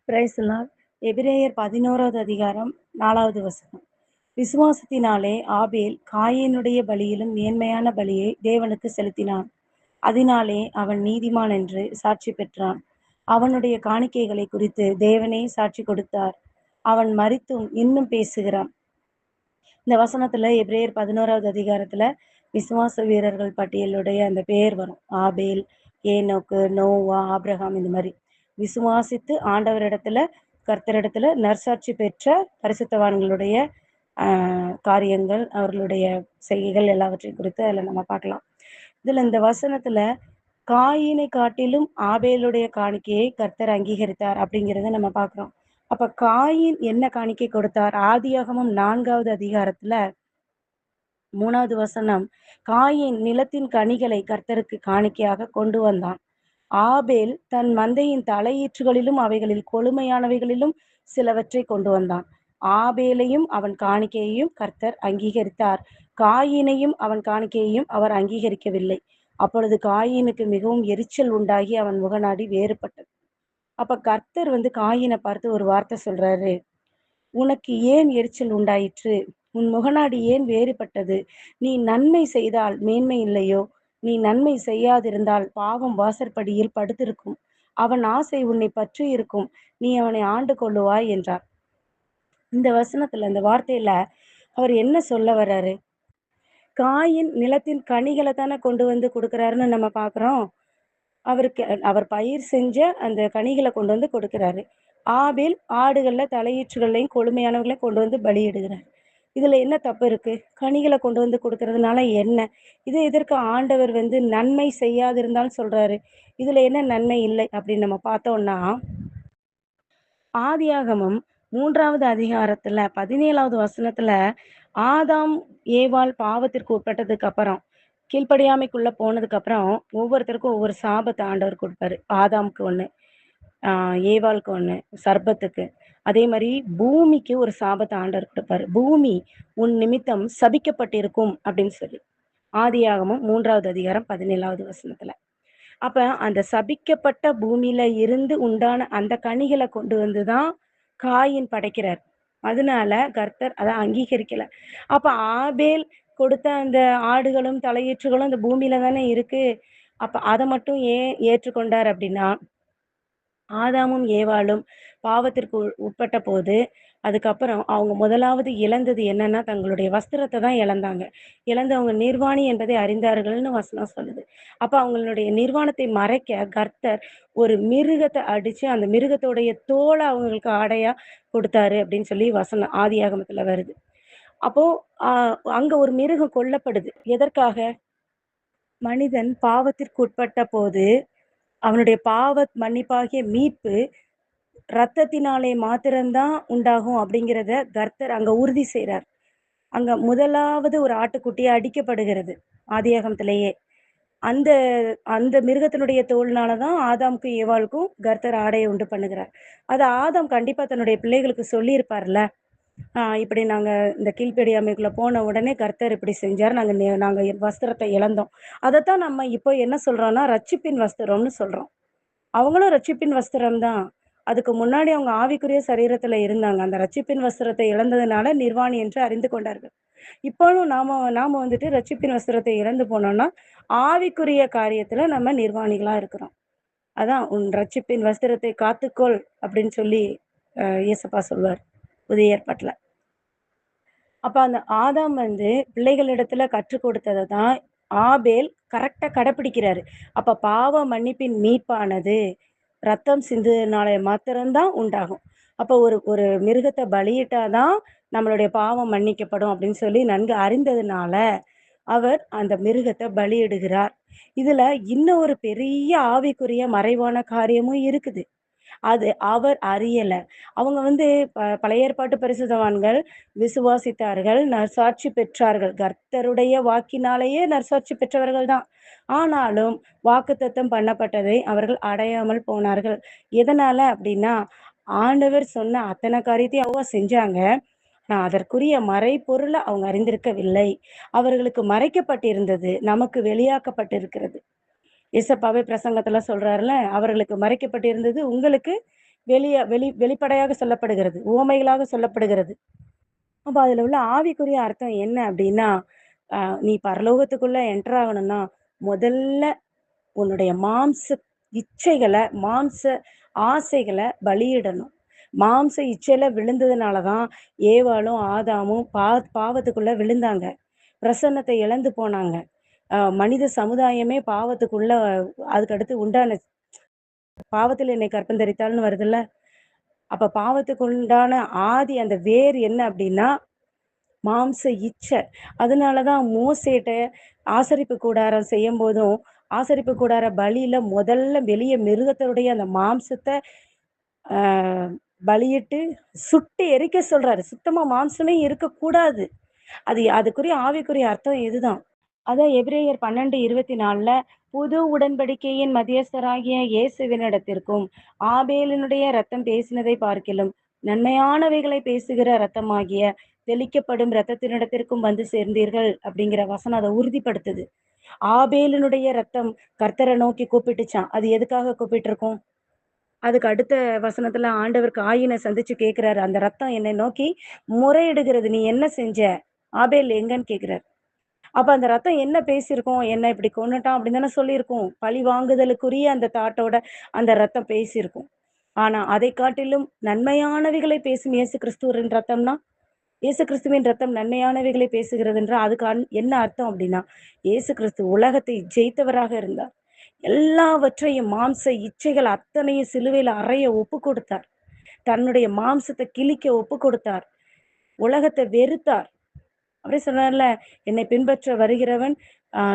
Praise the Lord. எபிரேயர் 11வது அதிகாரம் 4வது வசனம். விசுவாசத்தினாலே ஆபேல் காயீனுடைய பலியிலும் மேன்மையான பலியை தேவனுக்கு செலுத்தினான். அதனாலே அவன் நீதிமான் என்று சாட்சி பெற்றான். அவனுடைய காணிக்கைகளை குறித்து தேவனே சாட்சி கொடுத்தார். அவன் மரித்தும் இன்னும் பேசுகிறான். இந்த வசனத்துல எபிரேயர் 11வது அதிகாரத்துல விசுவாச வீரர்கள் பட்டியலுடைய அந்த பெயர் வரும். ஆபேல், ஏனோக்கு, நோவா, ஆபிரகாம், இந்த மாதிரி விசுவாசித்து ஆண்டவரிடத்துல கர்த்தரிடத்துல நற்சாட்சி பெற்ற பரிசுத்தவான்களுடைய காரியங்கள், அவர்களுடைய செய்கைகள் எல்லாவற்றையும் குறித்து அதில் நம்ம பார்க்கலாம். இதுல இந்த வசனத்துல காயினை காட்டிலும் ஆபேலுடைய காணிக்கையை கர்த்தர் அங்கீகரித்தார் அப்படிங்கிறத நம்ம பார்க்கிறோம். அப்ப காயின் என்ன காணிக்கை கொடுத்தார்? ஆதியாகமம் 4வது அதிகாரத்துல 3வது வசனம், காயின் நிலத்தின் கனிகளை கர்த்தருக்கு காணிக்கையாக கொண்டு வந்தான். ஆபேல் தன் மந்தையின் தலையீற்றுகளிலும் அவைகளில் கொழுமையானவைகளிலும் சிலவற்றை கொண்டு வந்தான். ஆபேலையும் அவன் காணிக்கையையும் கர்த்தர் அங்கீகரித்தார். காயினையும் அவன் காணிக்கையையும் அவர் அங்கீகரிக்கவில்லை. அப்பொழுது காயினுக்கு மிகவும் எரிச்சல் உண்டாகி அவன் முகநாடி வேறுபட்டது. அப்ப கர்த்தர் காயினை பார்த்து ஒரு வார்த்தை சொல்றாரு, உனக்கு ஏன் எரிச்சல் உண்டாயிற்று? உன் முகநாடி ஏன் வேறுபட்டது? நீ நன்மை செய்தால் மேன்மை இல்லையோ? நீ நன்மை செய்யாதிருந்தால் பாவம் வாசற்படியில் படுத்திருக்கும். அவன் ஆசை உன்னை பற்றி இருக்கும். நீ அவனை ஆண்டு கொள்ளுவாய் என்றார். இந்த வசனத்துல, இந்த வார்த்தையில அவர் என்ன சொல்ல வர்றாரு? காயின் நிலத்தின் கனிகளை தானே கொண்டு கொடுக்குறாருன்னு நம்ம பார்க்குறோம். அவர் பயிர் செஞ்ச அந்த கனிகளை கொண்டு கொடுக்குறாரு. ஆபேல் ஆடுகள்ல தலையீற்றுகளையும் கொழுமையானவர்களையும் கொண்டு பலியிடுகிறார். இதுல என்ன தப்பு இருக்கு? கனிகளை கொண்டு கொடுக்கறதுனால என்ன? இது எதற்கு ஆண்டவர் நன்மை செய்யாதிருந்தாலும் சொல்றாரு? இதுல என்ன நன்மை இல்லை அப்படின்னு நம்ம பார்த்தோம்னா, ஆதியாகமம் 3வது அதிகாரத்துல 17வது வசனத்துல ஆதாம் ஏவாள் பாவத்திற்கு உட்பட்டதுக்கு அப்புறம், கீழ்ப்படியாமைக்குள்ள போனதுக்கு அப்புறம் ஒவ்வொருத்தருக்கும் ஒவ்வொரு சாபத்தை ஆண்டவர் கொடுப்பாரு. ஆதாமுக்கு ஒண்ணு, ஏவாளுக்கு ஒண்ணு, சர்பத்துக்கு. அதே மாதிரி பூமிக்கு ஒரு சாபத்தை ஆண்டவர் கொடுப்பாரு. பூமி உன் நிமித்தம் சபிக்கப்பட்டிருக்கும் அப்படின்னு சொல்லி ஆதியாகமம் 3வது அதிகாரம் 17வது வசனத்துல. அப்ப அந்த சபிக்கப்பட்ட பூமியில இருந்து உண்டான அந்த கனிகளை கொண்டு வந்துதான் காயின் படைக்கிறார். அதனால கர்த்தர் அதை அங்கீகரிக்கல. அப்ப ஆபேல் கொடுத்த அந்த ஆடுகளும் தலையீற்றுகளும் அந்த பூமியில தானே இருக்கு. அப்ப அதை மட்டும் ஏன் ஏற்றுக்கொண்டார் அப்படின்னா, ஆதாமும் ஏவாளும் பாவத்திற்கு உட்பட்ட போது, அதுக்கப்புறம் அவங்க முதலாவது இழந்தது என்னன்னா, தங்களுடைய வஸ்திரத்தை தான் இழந்தாங்க. இழந்து அவங்க நிர்வாணி என்பதை அறிந்தார்கள்னு வசனம் சொல்லுது. அப்ப அவங்களுடைய நிர்வாணத்தை மறைக்க கர்த்தர் ஒரு மிருகத்தை அடிச்சு அந்த மிருகத்தோடைய தோலை அவங்களுக்கு ஆடையா கொடுத்தாரு அப்படின்னு சொல்லி வசனம் ஆதியாகமத்துல வருது. அப்போ அங்க ஒரு மிருகம் கொல்லப்படுது. எதற்காக? மனிதன் பாவத்திற்கு உட்பட்ட போது அவனுடைய பாவ மன்னிப்பாகிய மீட்பு ரத்தத்தினாலே மாத்திரம்தான் உண்டாகும் அப்படிங்கிறத கர்த்தர் அங்க உறுதி செய்றார். அங்க முதலாவது ஒரு ஆட்டுக்குட்டியை அடிக்கப்படுகிறது ஆதியாகமத்திலேயே. அந்த அந்த மிருகத்தினுடைய தோல்னாலதான் ஆதாமுக்கும் ஏவாளுக்கும் கர்த்தர் ஆடையை உண்டு பண்ணுகிறார். அது ஆதாம் கண்டிப்பா தன்னுடைய பிள்ளைகளுக்கு சொல்லியிருப்பார்ல. இப்படி நாங்க இந்த கீழ்ப்படியாமைக்குள்ள போன உடனே கர்த்தர் இப்படி செஞ்சார். நாங்க வஸ்திரத்தை இழந்தோம். அதைத்தான் நம்ம இப்போ என்ன சொல்றோம்னா, ரட்சிப்பின் வஸ்திரம்னு சொல்றோம். அவங்களும் ரட்சிப்பின் வஸ்திரம் தான். அதுக்கு முன்னாடி அவங்க ஆவிக்குரிய சரீரத்துல இருந்தாங்க. அந்த ரட்சிப்பின் வஸ்திரத்தை இழந்ததுனால நிர்வாணி என்று அறிந்து கொண்டார்கள். இப்போவும் நாம ரட்சிப்பின் வஸ்திரத்தை இழந்து போனோம்னா ஆவிக்குரிய காரியத்துல நம்ம நிர்வாணிகளா இருக்கிறோம். அதான் உன் ரட்சிப்பின் வஸ்திரத்தை காத்துக்கொள் அப்படின்னு சொல்லி இயேசப்பா சொல்வார் புதிய ஏற்பாட்டுல. அப்ப அந்த ஆதாம் பிள்ளைகளிடத்துல கற்றுக் கொடுத்ததை தான் ஆபேல் கரெக்டா கடைப்பிடிக்கிறாரு. அப்ப பாவ மன்னிப்பின் மீட்பானது ரத்தம் சிந்துனால மாத்திரம்தான் உண்டாகும். அப்ப ஒரு மிருகத்தை பலியிட்டாதான் நம்மளுடைய பாவம் மன்னிக்கப்படும் அப்படின்னு சொல்லி நன்கு அறிந்ததுனால அவர் அந்த மிருகத்தை பலியிடுகிறார். இதுல இன்னும் ஒரு பெரிய ஆவிக்குரிய மறைவான காரியமும் இருக்குது. அது அவர் அறியல. அவங்க பழைய ஏற்பாட்டு பரிசுத்தவான்கள் விசுவாசித்தார்கள், நற்சாட்சி பெற்றார்கள். கர்த்தருடைய வாக்கினாலேயே நற்சாட்சி பெற்றவர்கள் தான். ஆனாலும் வாக்குத்தத்தம் பண்ணப்பட்டதை அவர்கள் அடையாமல் போனார்கள். எதனால அப்படின்னா, ஆண்டவர் சொன்ன அத்தனை காரியத்தையும் அவங்க செஞ்சாங்க. நான் அதற்குரிய மறைபொருளை அவங்க அறிந்திருக்கவில்லை. அவர்களுக்கு மறைக்கப்பட்டிருந்தது நமக்கு வெளியாக்கப்பட்டிருக்கிறது. இயேசப்பாவே பிரசங்கத்துல சொல்றாருல, அவர்களுக்கு மறைக்கப்பட்டிருந்தது உங்களுக்கு வெளிப்படையாக சொல்லப்படுகிறது, உவமைகளாக சொல்லப்படுகிறது. அப்ப அதுல உள்ள ஆவிக்குரிய அர்த்தம் என்ன அப்படின்னா, நீ பரலோகத்துக்குள்ள என்டர் ஆகணும்னா, முதல்ல உன்னுடைய மாம்ச இச்சைகள, மாம்ச ஆசைகள பலியிடணும். மாம்ச இச்சையில விழுந்ததுனால தான் ஏவாளும், ஆதாமும் பாவத்துக்குள்ள விழுந்தாங்க. பிரசன்னத்தை இழந்து போனாங்க. மனித சமுதாயமே பாவத்துக்குள்ள அதுக்கடுத்து உண்டான பாவத்தில் என்னை கற்பந்தரித்தாள்ன்னு வருதுல்ல. அப்ப பாவத்துக்கு உண்டான ஆதி அந்த வேர் என்ன அப்படின்னா, மாம்ச இச்சை. அதனால தான் மோசேட்ட ஆசரிப்பு கூடாரம் செய்யும்போதும், ஆசரிப்பு கூடார பலியில முதல்ல வெளிய மிருகத்தோடைய அந்த மாம்சத்த அ பலியிட்டு சுட்டு எரிக்க சொல்றாரு. சுத்தமா மாம்சமே இருக்கக்கூடாது. அதுக்குரிய ஆவிக்குரிய அர்த்தம் இதுதான். அதான் எபிரேயர் 12:24ல புது உடன்படிக்கையின் மத்தியஸ்தராகிய இயேசுவினிடத்திற்கும் ஆபேலினுடைய இரத்தம் பேசினதை பார்க்கிலும் நன்மையானவைகளை பேசுகிற இரத்தமாகிய தெளிக்கப்படும் இரத்தத்தினிடத்திற்கும் வந்து சேர்ந்தீர்கள் அப்படிங்கிற வசனம் அதை உறுதிப்படுத்துது. ஆபேலினுடைய இரத்தம் கர்த்தரை நோக்கி கூப்பிட்டுச்சான். அது எதுக்காக கூப்பிட்டு இருக்கோம்? அதுக்கு அடுத்த வசனத்துல ஆண்டவர் காயினை சந்திச்சு கேட்கிறாரு, அந்த ரத்தம் என்னை நோக்கி முறையிடுகிறது, நீ என்ன செஞ்ச? ஆபேல் எங்கன்னு கேட்கிறாரு. அப்ப அந்த ரத்தம் என்ன பேசியிருக்கும்? என்ன இப்படி கொன்னுட்டான் அப்படின்னு தானே சொல்லியிருக்கும். பழி வாங்குதலுக்குரிய அந்த தாட்டோட அந்த ரத்தம் பேசியிருக்கும். ஆனா அதை காட்டிலும் நன்மையானவைகளை பேசும் இயேசு கிறிஸ்துவின் ரத்தம்னா, இயேசு கிறிஸ்துவின் ரத்தம் நன்மையானவைகளை பேசுகிறது என்றால் அதுக்கு என்ன அர்த்தம் அப்படின்னா, இயேசு கிறிஸ்து உலகத்தை ஜெயித்தவராக இருந்தார். எல்லாவற்றையும் மாம்ச இச்சைகள் அத்தனையும் சிலுவையில அறைய ஒப்பு கொடுத்தார். தன்னுடைய மாம்சத்தை கிழிக்க ஒப்பு கொடுத்தார். உலகத்தை வெறுத்தார். அப்படியே சொன்னார்ல, என்னை பின்பற்ற வருகிறவன்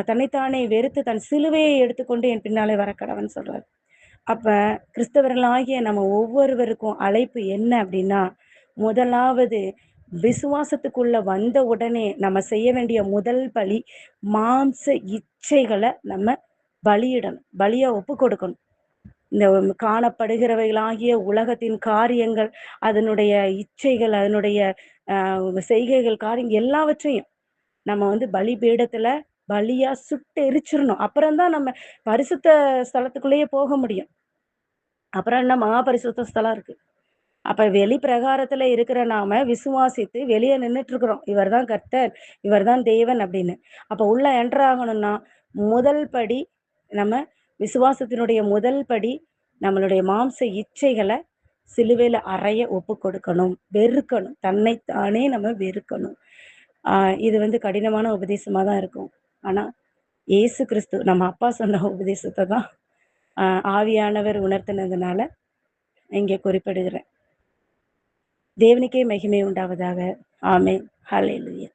தன்னைத்தானே வெறுத்து தன் சிலுவையை எடுத்துக்கொண்டு என் பின்னாலே வர கடவன் சொல்றார். அப்ப கிறிஸ்தவர்களாகிய நம்ம ஒவ்வொருவருக்கும் அழைப்பு என்ன அப்படின்னா, முதலாவது விசுவாசத்துக்குள்ள வந்த உடனே நம்ம செய்ய வேண்டிய முதல் பலி மாம்ச இச்சைகளை நம்ம பலியிடணும். பலியா ஒப்பு கொடுக்கணும். இந்த காணப்படுகிறவைகளாகிய உலகத்தின் காரியங்கள், அதனுடைய இச்சைகள், அதனுடைய செய்கைகள், காரியங்கள் எல்லாவற்றையும் நம்ம வந்து பலிபீடத்துல பலியா சுட்டு எரிச்சிடணும். அப்புறம்தான் நம்ம பரிசுத்த ஸ்தலத்துக்குள்ளேயே போக முடியும். அப்புறம் என்ன மகா பரிசுத்த ஸ்தலம் இருக்கு. அப்ப வெளி பிரகாரத்துல இருக்கிற நாம விசுவாசித்து வெளியே நின்றுட்டு இருக்கிறோம். இவர்தான் கர்த்தர், இவர்தான் தேவன் அப்படின்னு. அப்ப உள்ள என்டர் ஆகணும்னா முதல் படி நம்ம விசுவாசத்தினுடைய முதல் படி நம்மளுடைய மாம்ச இச்சைகளை சிலுவையில அறைய ஒப்பு கொடுக்கணும், வெறுக்கணும், தன்னைத்தானே நம்ம வெறுக்கணும். இது வந்து கடினமான உபதேசமா தான் இருக்கும். ஆனா இயேசு கிறிஸ்து நம்ம அப்பா சொன்ன உபதேசத்தை தான் ஆவியானவர் உணர்த்தினதுனால இங்கே குறிப்பிடுகிறேன். தேவனுக்கே மகிமை உண்டாவதாக. ஆமென். ஹல்லேலூயா.